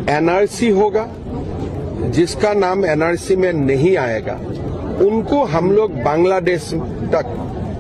NRC होगा, जिसका नाम एनआरसी में नहीं आएगा उनको हम लोग बांग्लादेश तक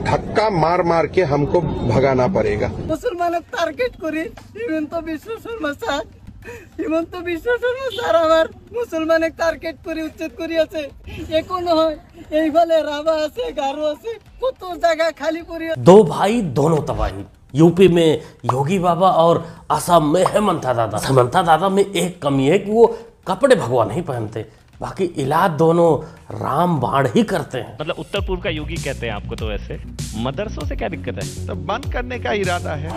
धक्का मार मार के हमको भगाना पड़ेगा। मुसलमान टार्गेट करी हिमंत विश्व शर्मा सर आमार मुसलमान टार्गेट करी उच्चेद करी आछे एखोनो এই ফলে রাভা আছে গারো আছে কত জায়গা খালি পড়ে। दो भाई दोनों तबाही। यूपी में योगी बाबा और असम में हेमंत दादा। हेमंत दादा में एक कमी है कि वो कपड़े भगवा नहीं पहनते, बाकी इलाज दोनों राम बाण ही करते हैं। मतलब उत्तर पूर्व का योगी कहते हैं आपको। तो वैसे मदरसों से क्या दिक्कत है? तो बंद करने का इरादा है।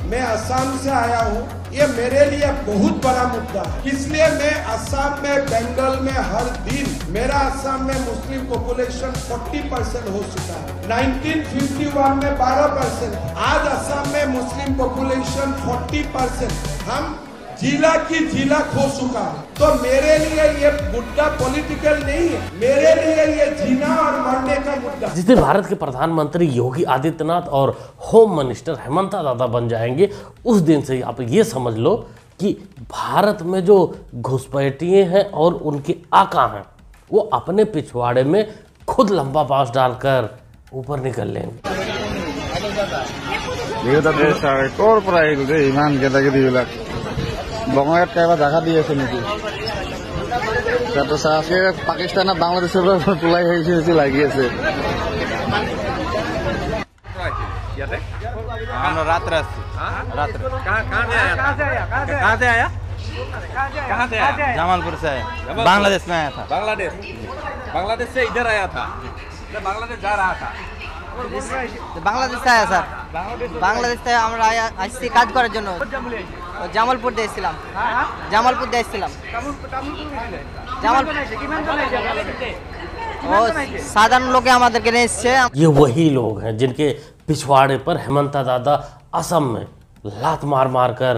मैं असम से आया हूँ, ये मेरे लिए बहुत बड़ा मुद्दा है, इसलिए मैं असम में बंगाल में हर दिन मेरा असम में मुस्लिम पॉपुलेशन 40% हो चुका है। 1951 में 12%, आज असम में मुस्लिम पॉपुलेशन 40%। हम जिला की जिला खो चुका है। तो मेरे लिए ये मुद्दा पॉलिटिकल नहीं है, मेरे लिए ये जीना और मरने का मुद्दा। जिस दिन भारत के प्रधानमंत्री योगी आदित्यनाथ और होम मिनिस्टर हेमंत दादा बन जाएंगे, उस दिन से आप ये समझ लो कि भारत में जो घुसपैठिए हैं और उनके आका हैं, वो अपने पिछवाड़े में खुद लंबा बांस डालकर ऊपर निकल लेंगे। বঙ্গের এবার দেখা দিয়েছে নাকি আজকে পাকিস্তান আর বাংলাদেশের তোলাই হয়েছে লাগিয়েছে। আমরা রাত্রে আসছি, রাত্রে कहाँ से आया? जमालपुर से आया। बांग्लादेश में आया था। बांग्लादेश से इधर आया था, बांग्लादेश जा रहा था। বাংলাদেশ থেকে আয়া স্যার, বাংলাদেশ থেকে আমরা আসছি কাজ করার জন্য। জামালপুর দিয়েছিলাম, জামালপুর দিয়েছিলাম। साधारण लोग हमारे ने ये वही लोग हैं जिनके पिछवाड़े पर हेमंत दादा असम में लात मार मार कर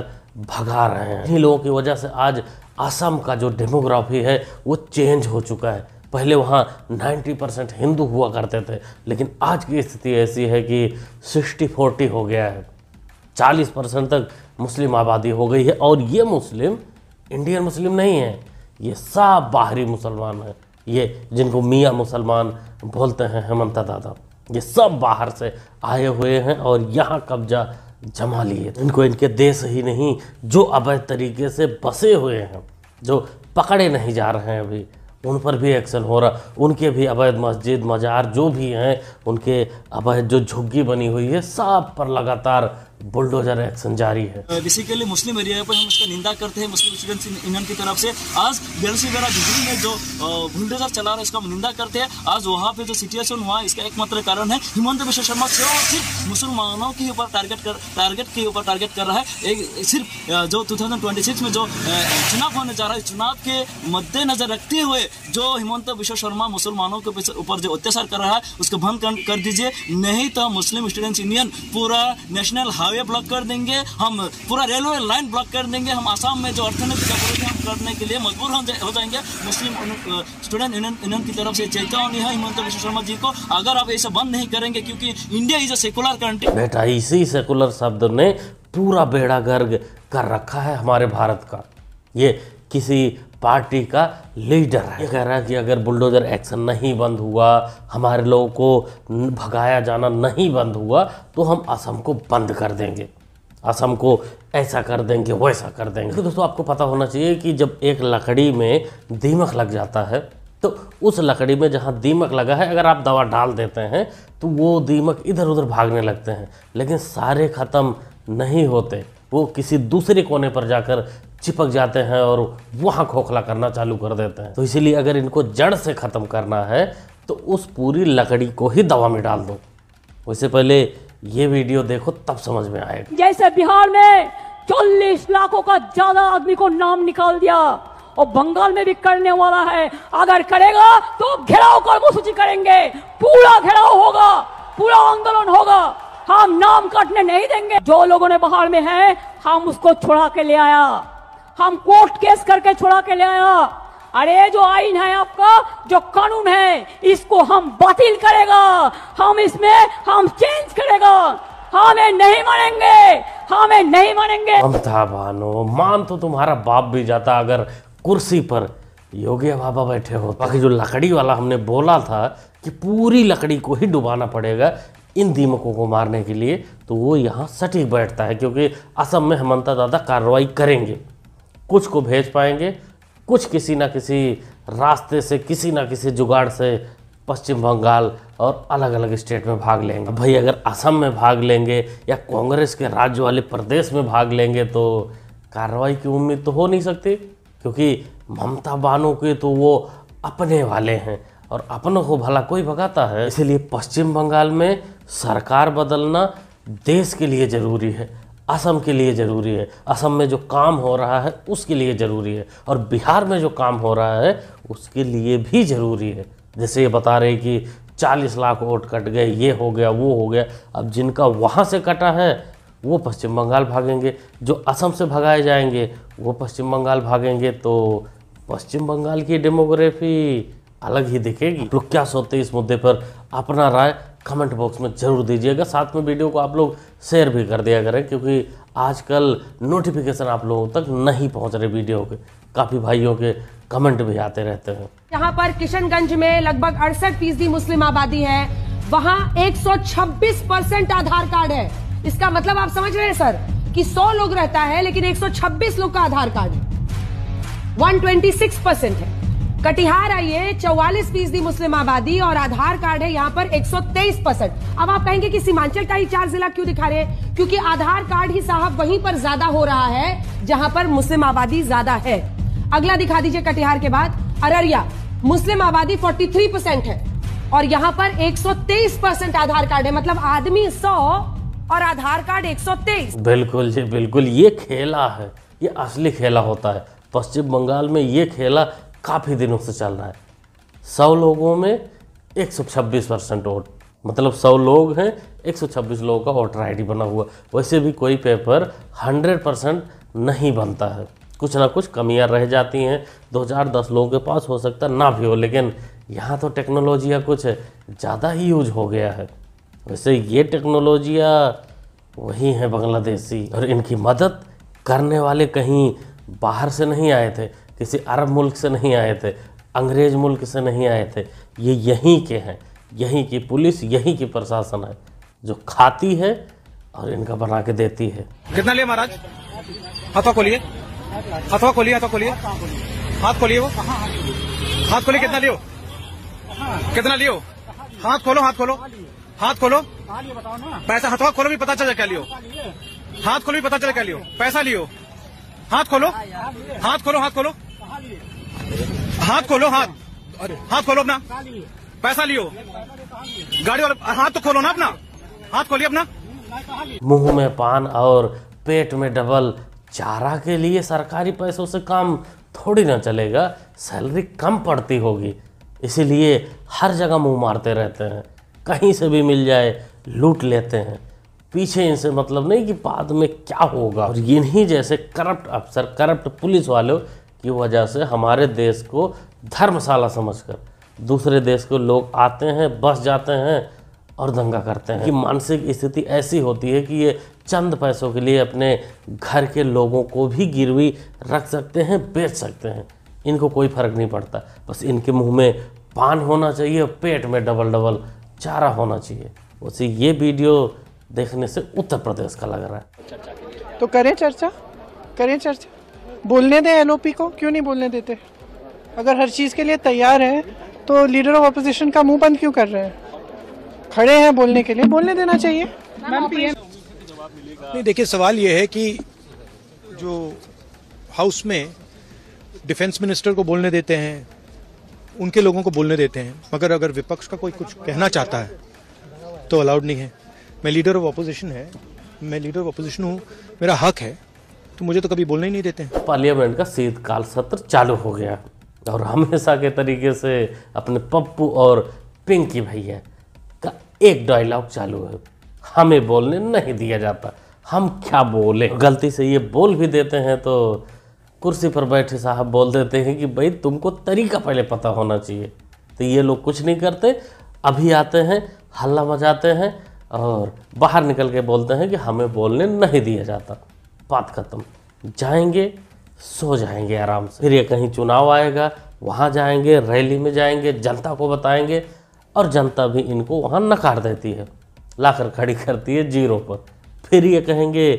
भगा रहे हैं। इन्हीं लोगों की वजह से आज असम का जो डेमोग्राफी है वो चेंज हो चुका है। पहले वहाँ 90% हिंदू हुआ करते थे, लेकिन आज की स्थिति ऐसी है कि 60-40 हो गया है। 40% तक मुस्लिम आबादी हो गई है। और ये मुस्लिम इंडियन मुस्लिम नहीं है, ये सब बाहरी मुसलमान हैं। ये जिनको मियाँ मुसलमान बोलते हैं हेमंत दादा, ये सब बाहर से आए हुए हैं और यहाँ कब्जा जमा लिए। इनको इनके देश ही नहीं, जो अवैध तरीके से बसे हुए हैं, जो पकड़े नहीं जा रहे हैं अभी, उन पर भी एक्शन हो रहा। उनके भी अवैध मस्जिद मजार जो भी हैं, उनके अवैध जो झुग्गी बनी हुई है, सब पर लगातार बुलडोजर एक्शन जारी है। बेसिकली मुस्लिम एरिया पर हम उसका निंदा करते हैं मुस्लिम स्टूडेंट्स यूनियन की तरफ से। आज बेलसीबेरा बिजली में जो बुलडोजर चला रहा है उसका निंदा करते हैं। आज वहाँ पे जो सिचुएशन हुआ इसका एकमात्र कारण है हिमंत विश्व शर्मा सिर्फ मुसलमानों के ऊपर टारगेट कर रहा है। सिर्फ जो 2026 में जो चुनाव होने जा रहा है, चुनाव के मद्देनजर रखते हुए जो हिमंत विश्व शर्मा मुसलमानों के ऊपर जो अत्याचार कर रहा है उसको बंद कर दीजिए, नहीं तो मुस्लिम स्टूडेंट्स यूनियन पूरा नेशनल हाईवे ब्लॉक कर देंगे, हम पूरा रेलवे लाइन ब्लॉक कर देंगे। हम आसाम में जो अर्थनीतिक अवरोध हम करने के लिए मजबूर हो जाएंगे। मुस्लिम स्टूडेंट यूनियन की तरफ से चेतावनी है हिमंत विश्व शर्मा जी को, अगर आप ऐसा बंद नहीं करेंगे, क्योंकि India is a secular country. बेटा, इसी सेकुलर शब्द ने पूरा बेड़ा गर्क कर रखा है हमारे भारत का। ये किसी पार्टी का लीडर है, ये कह रहा है कि अगर बुलडोजर एक्शन नहीं बंद हुआ, हमारे लोगों को भगाया जाना नहीं बंद हुआ, तो हम असम को बंद कर देंगे, असम को ऐसा कर देंगे, वैसा कर देंगे। तो दोस्तों, आपको पता होना चाहिए कि जब एक लकड़ी में दीमक लग जाता है, तो उस लकड़ी में जहाँ दीमक लगा है, अगर आप दवा डाल देते हैं तो वो दीमक इधर उधर भागने लगते हैं, लेकिन सारे ख़त्म नहीं होते। वो किसी दूसरे कोने पर जाकर चिपक जाते हैं और वहाँ खोखला करना चालू कर देते हैं। तो इसीलिए अगर इनको जड़ से ख़त्म करना है तो उस पूरी लकड़ी को ही दवा में डाल दो। उससे पहले ये वीडियो देखो, तब समझ में आएगा। जैसे बिहार में 40 लाखों का ज्यादा आदमी को नाम निकाल दिया, और बंगाल में भी करने वाला है। अगर करेगा तो घेराव कर्मसूची करेंगे, पूरा घेराव होगा, पूरा आंदोलन होगा। हम नाम काटने नहीं देंगे। जो लोगों ने बाहर में है, हम उसको छुड़ा के ले आया, हम कोर्ट केस करके छुड़ा के ले आया। अरे जो आईन है आपका, जो कानून है, इसको हम बातिल करेगा, हम चेंज करेगा, हमें नहीं मानेंगे, हमें नहीं मानेंगे। ममता बानो, मान तो तुम्हारा बाप भी जाता अगर कुर्सी पर योगी बाबा बैठे हो। बाकी जो लकड़ी वाला हमने बोला था कि पूरी लकड़ी को ही डुबाना पड़ेगा इन दीमकों को मारने के लिए, तो वो यहाँ सटीक बैठता है, क्योंकि असम में हेमंता दादा कार्रवाई करेंगे। कुछ को भेज पाएंगे, कुछ किसी ना किसी रास्ते से, किसी ना किसी जुगाड़ से पश्चिम बंगाल और अलग अलग स्टेट में भाग लेंगे। भाई अगर असम में भाग लेंगे या कांग्रेस के राज्य वाले प्रदेश में भाग लेंगे तो कार्रवाई की उम्मीद तो हो नहीं सकती, क्योंकि ममता बानो के तो वो अपने वाले हैं और अपनों को भला कोई भगाता है। इसलिए पश्चिम बंगाल में सरकार बदलना देश के लिए ज़रूरी है, असम के लिए ज़रूरी है, असम में जो काम हो रहा है उसके लिए ज़रूरी है, और बिहार में जो काम हो रहा है उसके लिए भी ज़रूरी है। जैसे ये बता रहे कि 40 लाख वोट कट गए, ये हो गया, वो हो गया। अब जिनका वहाँ से कटा है वो पश्चिम बंगाल भागेंगे, जो असम से भगाए जाएंगे वो पश्चिम बंगाल भागेंगे, तो पश्चिम बंगाल की डेमोग्राफी अलग ही दिखेगी। लोग क्या सोचते हैं इस मुद्दे पर, अपना राय कमेंट बॉक्स में ज़रूर दीजिएगा। साथ में वीडियो को आप लोग शेयर भी कर दिया करें, क्योंकि आजकल नोटिफिकेशन आप लोगों तक नहीं पहुंच रहे वीडियो के। काफ़ी भाइयों के कमेंट भी आते रहते हैं। यहाँ पर किशनगंज में लगभग 68% मुस्लिम आबादी है, वहाँ 126% आधार कार्ड है। इसका मतलब आप समझ रहे हैं सर कि 100 लोग रहता है लेकिन 126 लोग का आधार कार्ड है, 126% है। कटिहार आइए, 44% मुस्लिम आबादी और आधार कार्ड है यहाँ पर 123%। अब आप कहेंगे कि सीमांचल का ही 4 जिला क्यों दिखा रहे हैं? क्योंकि आधार कार्ड ही साहब वहीं पर ज्यादा हो रहा है जहां पर मुस्लिम आबादी ज्यादा है। अगला दिखा दीजिए कटिहार के बाद अररिया, मुस्लिम आबादी 43% है और यहाँ पर 123% आधार कार्ड है, मतलब आदमी 100 और आधार कार्ड 123। बिल्कुल जी बिल्कुल, ये खेला है, ये असली खेला होता है। पश्चिम बंगाल में ये खेला काफ़ी दिनों से चल रहा है। 100 लोगों में 126% वोट, मतलब 100 लोग हैं, 126 लोगों का वोटर आईडी बना हुआ। वैसे भी कोई पेपर 100% नहीं बनता है, कुछ ना कुछ कमियां रह जाती हैं। 2010 लोगों के पास हो सकता ना भी हो, लेकिन यहाँ तो टेक्नोलॉजिया कुछ ज़्यादा ही यूज हो गया है। वैसे ये टेक्नोलॉजिया वही है बांग्लादेशी, और इनकी मदद करने वाले कहीं बाहर से नहीं आए थे, किसी अरब मुल्क से नहीं आए थे, अंग्रेज मुल्क से नहीं आए थे, ये यहीं के हैं। यहीं की पुलिस, यहीं की प्रशासन है जो खाती है और इनका बना के देती है। कितना लिया महाराज? हाथों खोलिए, हाथों खोलिए, हाथों खोलिए, हाथ खोलिए, वो हाथ खोलिए। कितना लियो? कितना लियो? हाथ खोलो, हाथ खोलो, हाथ खोलो। पैसा हाथों खोलो भी पता चले क्या लियो। हाथ खोलो भी पता चले क्या लियो। पैसा लियो, हाथ खोलो, हाथ खोलो, हाथ खोलो, हाथ खोलो, हाथ खोलो अपना। पैसा लियो, गाड़ी वाला हाथ तो खोलो ना अपना, हाथ खोलिए अपना। मुंह में पान और पेट में डबल चारा के लिए सरकारी पैसों से काम थोड़ी ना चलेगा, सैलरी कम पड़ती होगी, इसीलिए हर जगह मुंह मारते रहते हैं, कहीं से भी मिल जाए लूट लेते हैं। पीछे इनसे मतलब नहीं कि बाद में क्या होगा। और इन्हीं जैसे करप्ट अफसर, करप्ट पुलिस वालों की वजह से हमारे देश को धर्मशाला समझकर दूसरे देश के लोग आते हैं, बस जाते हैं और दंगा करते हैं। कि मानसिक स्थिति ऐसी होती है कि ये चंद पैसों के लिए अपने घर के लोगों को भी गिरवी रख सकते हैं, बेच सकते हैं, इनको कोई फर्क नहीं पड़ता। बस इनके मुंह में पान होना चाहिए, पेट में डबल डबल चारा होना चाहिए। उसी ये वीडियो देखने से उत्तर प्रदेश का लग रहा है। तो करें चर्चा, करें चर्चा, बोलने दें एलओपी को, क्यों नहीं बोलने देते? अगर हर चीज़ के लिए तैयार है तो लीडर ऑफ अपोजिशन का मुंह बंद क्यों कर रहे हैं? खड़े हैं बोलने के लिए, बोलने देना चाहिए। नहीं, देखिए सवाल ये है कि जो हाउस में डिफेंस मिनिस्टर को बोलने देते हैं, उनके लोगों को बोलने देते हैं, मगर अगर विपक्ष का कोई कुछ कहना चाहता है तो अलाउड नहीं है। मैं लीडर ऑफ अपोजिशन है, मैं लीडर ऑफ अपोजिशन हूँ, मेरा हक है, तो मुझे तो कभी बोलने ही नहीं देते हैं। पार्लियामेंट का शीतकाल सत्र चालू हो गया और हमेशा के तरीके से अपने पप्पू और पिंकी भैया का एक डायलॉग चालू है, हमें बोलने नहीं दिया जाता, हम क्या बोले। गलती से ये बोल भी देते हैं तो कुर्सी पर बैठे साहब बोल देते हैं कि भाई तुमको तरीका पहले पता होना चाहिए। तो ये लोग कुछ नहीं करते, अभी आते हैं, हल्ला मचाते हैं और बाहर निकल के बोलते हैं कि हमें बोलने नहीं दिया जाता। बात खत्म, जाएंगे सो जाएंगे आराम से। फिर ये कहीं चुनाव आएगा, वहाँ जाएंगे, रैली में जाएंगे, जनता को बताएंगे और जनता भी इनको वहाँ नकार देती है, लाकर खड़ी करती है जीरो पर। फिर ये कहेंगे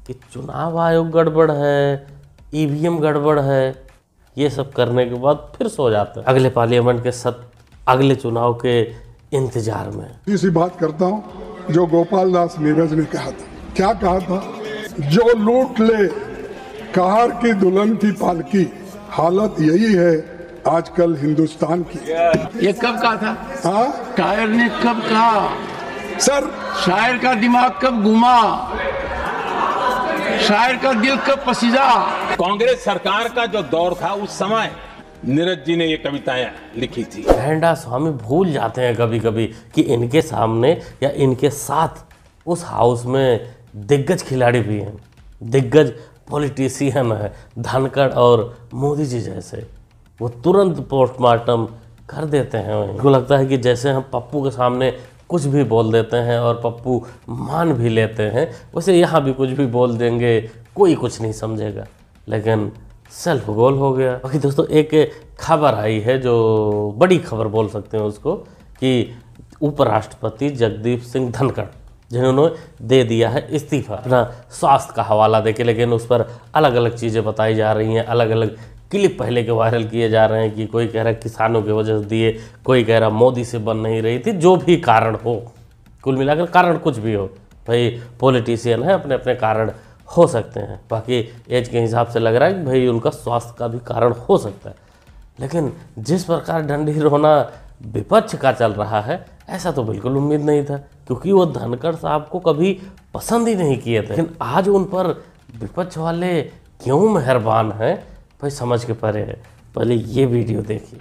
कि चुनाव आयोग गड़बड़ है, ईवीएम गड़बड़ है। ये सब करने के बाद फिर सो जाते हैं अगले पार्लियामेंट के अगले चुनाव के इंतजार में। इसी बात करता हूँ जो गोपाल दास नीरज ने कहा था। क्या कहा था? जो लूट ले कार की दुल्हन की पालकी, हालत यही है आजकल हिंदुस्तान की। ये कब कहा था? हाँ, शायर ने कब कहा? सर, शायर का दिमाग कब घुमा? शायर का दिल कब पसीजा? कांग्रेस सरकार का जो दौर था उस समय नीरज जी ने ये कविताएं लिखी थी। लैंडा स्वामी भूल जाते हैं कभी कभी कि इनके सामने या इनके साथ उस हाउस में दिग्गज खिलाड़ी भी हैं, दिग्गज पॉलिटिशियन है, धनखड़ और मोदी जी जैसे। वो तुरंत पोस्टमार्टम कर देते हैं। उनको लगता है कि जैसे हम पप्पू के सामने कुछ भी बोल देते हैं और पप्पू मान भी लेते हैं, वैसे यहाँ भी कुछ भी बोल देंगे, कोई कुछ नहीं समझेगा। लेकिन सेल्फ गोल हो गया। बाकी दोस्तों एक खबर आई है जो बड़ी खबर बोल सकते हैं उसको, कि उपराष्ट्रपति जगदीप सिंह धनखड़ जिन्होंने दे दिया है इस्तीफा अपना स्वास्थ्य का हवाला देके। लेकिन उस पर अलग अलग चीज़ें बताई जा रही हैं, अलग अलग क्लिप पहले के वायरल किए जा रहे हैं कि कोई कह रहा है किसानों की वजह से दिए, कोई कह रहा मोदी से बन नहीं रही थी। जो भी कारण हो, कुल मिलाकर कारण कुछ भी हो, भाई पॉलिटिशियन है, अपने अपने कारण हो सकते हैं। बाकी एज के हिसाब से लग रहा है कि भाई उनका स्वास्थ्य का भी कारण हो सकता है। लेकिन जिस प्रकार डंडी रोना विपक्ष का चल रहा है, ऐसा तो बिल्कुल उम्मीद नहीं था, क्योंकि वो धनखड़ साहब को कभी पसंद ही नहीं किए थे। लेकिन आज उन पर विपक्ष वाले क्यों मेहरबान हैं, भाई समझ के परे है। पहले ये वीडियो देखिए।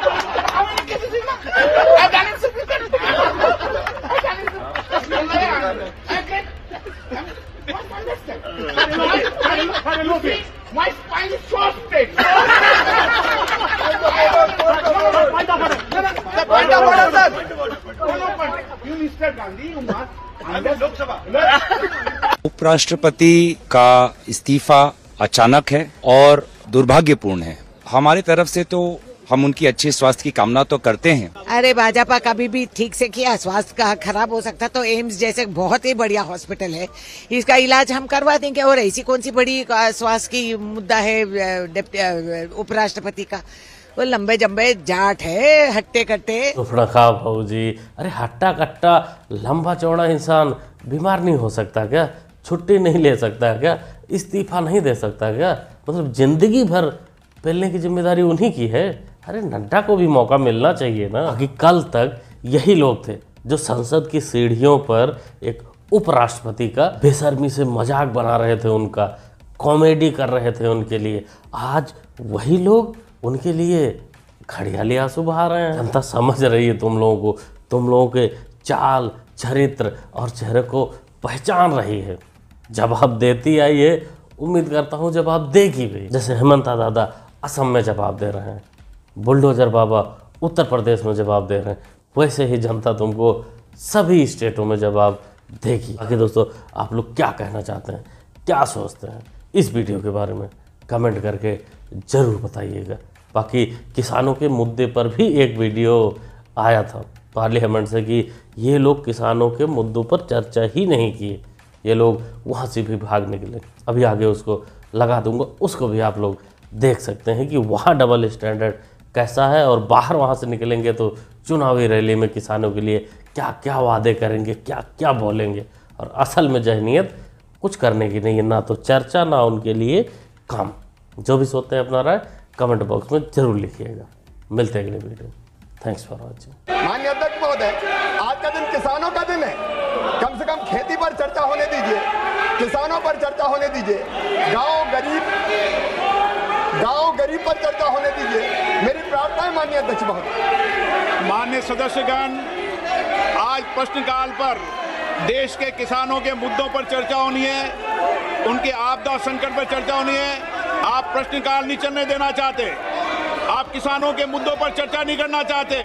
उपराष्ट्रपति का इस्तीफा अचानक है और दुर्भाग्यपूर्ण है। हमारी तरफ से तो हम उनकी अच्छे स्वास्थ्य की कामना तो करते हैं। अरे भाजपा कभी भी ठीक से किया, स्वास्थ्य का खराब हो सकता तो एम्स जैसे बहुत ही बढ़िया हॉस्पिटल है, इसका इलाज हम करवा देंगे। और ऐसी कौन सी बड़ी स्वास्थ्य की मुद्दा है उपराष्ट्रपति का? वो लंबे जम्बे जाट है, हट्टे कट्टे। खा भाऊजी, अरे हट्टा कट्टा लंबा चौड़ा इंसान बीमार नहीं हो सकता क्या? छुट्टी नहीं ले सकता क्या? इस्तीफा नहीं दे सकता क्या? मतलब जिंदगी भर पेलने की जिम्मेदारी उन्हीं की है। अरे नड्डा को भी मौका मिलना चाहिए ना। कि कल तक यही लोग थे जो संसद की सीढ़ियों पर एक उपराष्ट्रपति का बेशर्मी से मजाक बना रहे थे, उनका कॉमेडी कर रहे थे उनके लिए। आज वही लोग उनके लिए घड़ियाली आंसू बहा रहे हैं। जनता समझ रही है तुम लोगों को, तुम लोगों के चाल चरित्र और चेहरे को पहचान रही है। जवाब देती आई है, उम्मीद करता हूँ जवाब देगी भी। जैसे हेमंत दादा असम में जवाब दे रहे हैं, बुलडोजर बाबा उत्तर प्रदेश में जवाब दे रहे हैं, वैसे ही जनता तुमको सभी स्टेटों में जवाब देगी। बाकी दोस्तों आप लोग क्या कहना चाहते हैं, क्या सोचते हैं इस वीडियो के बारे में, कमेंट करके ज़रूर बताइएगा। बाकी किसानों के मुद्दे पर भी एक वीडियो आया था पार्लियामेंट से कि ये लोग किसानों के मुद्दों पर चर्चा ही नहीं किए, ये लोग वहाँ से भी भाग निकले। अभी आगे उसको लगा दूंगा, उसको भी आप लोग देख सकते हैं कि वहाँ डबल स्टैंडर्ड कैसा है। और बाहर वहाँ से निकलेंगे तो चुनावी रैली में किसानों के लिए क्या क्या वादे करेंगे, क्या क्या बोलेंगे। और असल में जहनीत कुछ करने की नहीं है, ना तो चर्चा ना उनके लिए काम। जो भी सोचते हैं अपना राय कमेंट बॉक्स में जरूर लिखिएगा। मिलते हैं अगले वीडियो। Thanks for watching. माननीय अध्यक्ष महोदय, आज का दिन किसानों का दिन है। कम से कम खेती पर चर्चा होने दीजिए, किसानों पर चर्चा होने दीजिए, गांव गरीब पर चर्चा होने दीजिए। मेरी प्रार्थना है माननीय अध्यक्ष महोदय। माननीय सदस्यगण, आज प्रश्नकाल पर देश के किसानों के मुद्दों पर चर्चा होनी है, उनके आपदा संकट पर चर्चा होनी है। आप प्रश्नकाल नहीं चलने देना चाहते, आप किसानों के मुद्दों पर चर्चा नहीं करना चाहते।